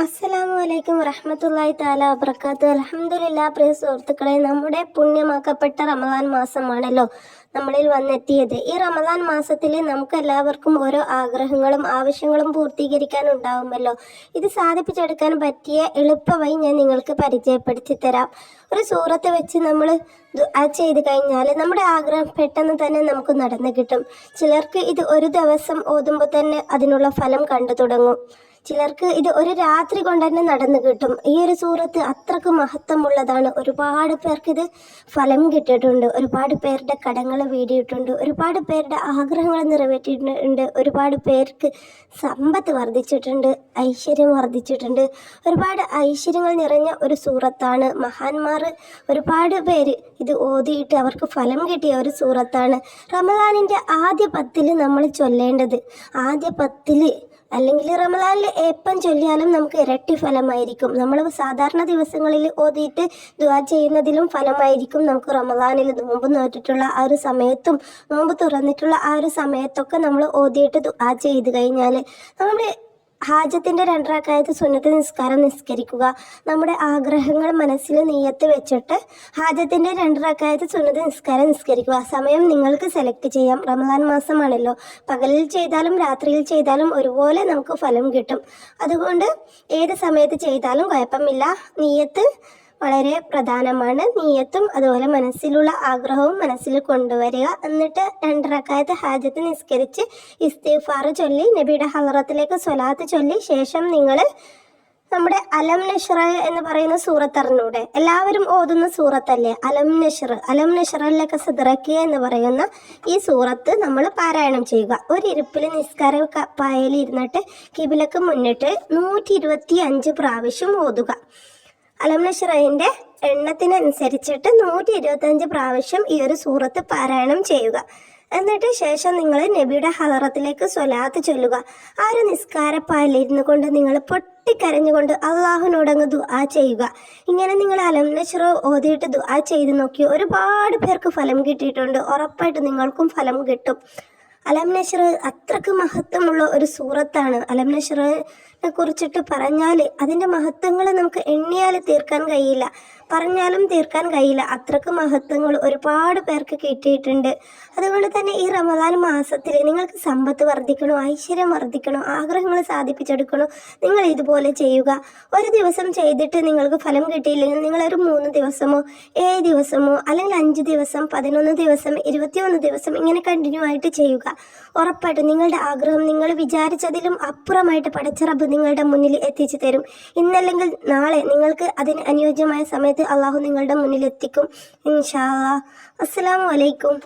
അസ്സലാമു അലൈക്കും വറഹ്മത്തുള്ളാഹി തആല വബറകാതുഹു. അൽഹംദുലില്ലാ. പ്രിയ സുഹൃത്തുക്കളെ, നമ്മുടെ പുണ്യമാക്കപ്പെട്ട റമദാൻ മാസമാണല്ലോ നമ്മളിൽ വന്നെത്തിയത്. ഈ റമദാൻ മാസത്തിൽ നമുക്ക് എല്ലാവർക്കും ഓരോ ആഗ്രഹങ്ങളും ആവശ്യങ്ങളും പൂർത്തീകരിക്കാനുണ്ടാവുമല്ലോ. ഇത് സാധിപ്പിച്ചെടുക്കാൻ പറ്റിയ എളുപ്പ വഴി ഞാൻ നിങ്ങൾക്ക് പരിചയപ്പെടുത്തി തരാം. ഒരു സൂറത്ത് വെച്ച് നമ്മൾ ദുആ ചെയ്ത് കഴിഞ്ഞാൽ നമ്മുടെ ആഗ്രഹം പെട്ടെന്ന് തന്നെ നമുക്ക് നടന്നു കിട്ടും. ചിലർക്ക് ഇത് ഒരു ദിവസം ഓതുമ്പോൾ തന്നെ അതിനുള്ള ഫലം കണ്ടു തുടങ്ങും. ചിലർക്ക് ഇത് ഒരു രാത്രി കൊണ്ട് തന്നെ നടന്നു കിട്ടും. ഈ ഒരു സൂറത്ത് അത്രക്ക് മഹത്വമുള്ളതാണ്. ഒരുപാട് പേർക്ക് ഇത് ഫലം കിട്ടിയിട്ടുണ്ട്. ഒരുപാട് പേരുടെ കടങ്ങൾ വീടിയിട്ടുണ്ട്. ഒരുപാട് പേരുടെ ആഗ്രഹങ്ങൾ നിറവേറ്റിയിട്ടുണ്ട്. ഒരുപാട് പേർക്ക് സമ്പത്ത് വർദ്ധിച്ചിട്ടുണ്ട്, ഐശ്വര്യം വർദ്ധിച്ചിട്ടുണ്ട്. ഒരുപാട് ഐശ്വര്യങ്ങൾ നിറഞ്ഞ ഒരു സൂറത്താണ്. മഹാന്മാർ ഒരുപാട് പേര് ഇത് ഓതിയിട്ട് അവർക്ക് ഫലം കിട്ടിയ ഒരു സൂറത്താണ്. റമദാനിൻ്റെ ആദ്യ 10 നമ്മൾ ചൊല്ലേണ്ടത്. ആദ്യ 10 അല്ലെങ്കിൽ റമദാനിൽ എപ്പം ചൊല്ലിയാലും നമുക്ക് ഇരട്ടി ഫലമായിരിക്കും. നമ്മൾ സാധാരണ ദിവസങ്ങളിൽ ഓതിയിട്ട് ദുആ ചെയ്യുന്നതിലും ഫലമായിരിക്കും നമുക്ക് റമദാനിൽ നോമ്പ് നോറ്റിട്ടുള്ള ആ ഒരു സമയത്തും നോമ്പ് തുറന്നിട്ടുള്ള ആ ഒരു സമയത്തൊക്കെ നമ്മൾ ഓതിയിട്ട് ദുആ ചെയ്ത് കഴിഞ്ഞാൽ നമ്മുടെ ഹാജത്തിൻ്റെ 2 റക്അത്ത് സുന്നത്ത് നിസ്കാരം നിസ്കരിക്കുക. നമ്മുടെ ആഗ്രഹങ്ങൾ മനസ്സിൽ നിയ്യത്ത് വെച്ചിട്ട് ഹാജത്തിൻ്റെ 2 റക്അത്ത് സുന്നത്ത് നിസ്കാരം നിസ്കരിക്കുക. സമയം നിങ്ങൾക്ക് സെലക്ട് ചെയ്യാം. റമദാൻ മാസമാണല്ലോ, പകലിൽ ചെയ്താലും രാത്രിയിൽ ചെയ്താലും ഒരുപോലെ നമുക്ക് ഫലം കിട്ടും. അതുകൊണ്ട് ഏത് സമയത്ത് ചെയ്താലും കുഴപ്പമില്ല. നിയ്യത്ത് വളരെ പ്രധാനമാണ്. നിയ്യത്തും അതുപോലെ മനസ്സിലുള്ള ആഗ്രഹവും മനസ്സിൽ കൊണ്ടുവരിക. എന്നിട്ട് 2 റക്അത്ത് ഹാജത്ത് നിസ്കരിച്ച് ഇസ്തിഗ്ഫാർ ചൊല്ലി നബിയുടെ ഹളറത്തിലേക്ക് സ്വലാത്ത് ചൊല്ലി ശേഷം നിങ്ങൾ നമ്മുടെ അലം നഷ്റ എന്ന് പറയുന്ന സൂറത്ത് അറിഞ്ഞൂടെ? എല്ലാവരും ഓതുന്ന സൂറത്തല്ലേ അലം നഷ്റല്ലക സദ്റക എന്ന് പറയുന്ന ഈ സൂറത്ത് നമ്മൾ പാരായണം ചെയ്യുക. ഒരു ഇരിപ്പിൽ നിസ്കാര പായയിൽ ഇരുന്നിട്ട് കിബിലക്ക് മുന്നിട്ട് 125 പ്രാവശ്യം ഓതുക. അലം നഷ്റയുടെ എണ്ണത്തിനനുസരിച്ചിട്ട് 125 പ്രാവശ്യം ഈ ഒരു സൂറത്ത് പാരായണം ചെയ്യുക. എന്നിട്ട് ശേഷം നിങ്ങൾ നബിയുടെ ഹളറത്തിലേക്ക് സ്വലാത്ത് ചൊല്ലുക. ആ ഒരു നിസ്കാരപ്പാലിരുന്നു കൊണ്ട് നിങ്ങൾ പൊട്ടിക്കരഞ്ഞുകൊണ്ട് അള്ളാഹുവിനോടങ്ങ് ദുആ ചെയ്യുക. ഇങ്ങനെ നിങ്ങൾ അലം നഷ്റ ഓതിയിട്ട് ദുആ ചെയ്ത് നോക്കി ഒരുപാട് പേർക്ക് ഫലം കിട്ടിയിട്ടുണ്ട്. ഉറപ്പായിട്ട് നിങ്ങൾക്കും ഫലം കിട്ടും. അലം നഷ്ർ അത്രക്ക് മഹത്വമുള്ള ഒരു സൂറത്താണ്. അലം നഷ്റിനെ കുറിച്ചിട്ട് പറഞ്ഞാൽ അതിൻ്റെ മഹത്വങ്ങൾ നമുക്ക് എണ്ണിയാൽ തീർക്കാൻ കഴിയില്ല, പറഞ്ഞാലും തീർക്കാൻ കഴിയില്ല. അത്രക്ക് മഹത്വങ്ങൾ ഒരുപാട് പേർക്ക് കിട്ടിയിട്ടുണ്ട്. അതുകൊണ്ട് തന്നെ ഈ റമദാൻ മാസത്തിൽ നിങ്ങൾക്ക് സമ്പത്ത് വർദ്ധിക്കണോ, ഐശ്വര്യം വർദ്ധിക്കണോ, ആഗ്രഹങ്ങൾ സാധിപ്പിച്ചെടുക്കണോ, നിങ്ങൾ ഇതുപോലെ ചെയ്യുക. ഒരു ദിവസം ചെയ്തിട്ട് നിങ്ങൾക്ക് ഫലം കിട്ടിയില്ലെങ്കിൽ നിങ്ങളൊരു 3 ദിവസമോ 7 ദിവസമോ അല്ലെങ്കിൽ 5 ദിവസം 11 ദിവസം 21 ദിവസം ഇങ്ങനെ കണ്ടിന്യൂ ആയിട്ട് ചെയ്യുക. ഉറപ്പായിട്ടും നിങ്ങളുടെ ആഗ്രഹം നിങ്ങൾ വിചാരിച്ചതിലും അപ്പുറമായിട്ട് പടച്ച റബ്ബ് നിങ്ങളുടെ മുന്നിൽ എത്തിച്ചു തരും. ഇന്നല്ലെങ്കിൽ നാളെ നിങ്ങൾക്ക് അതിന് അനുയോജ്യമായ സമയത്ത് അള്ളാഹു നിങ്ങളുടെ മുന്നിൽ എത്തിക്കും ഇൻഷാ അല്ലാഹ്. അസ്സലാമു അലൈക്കും.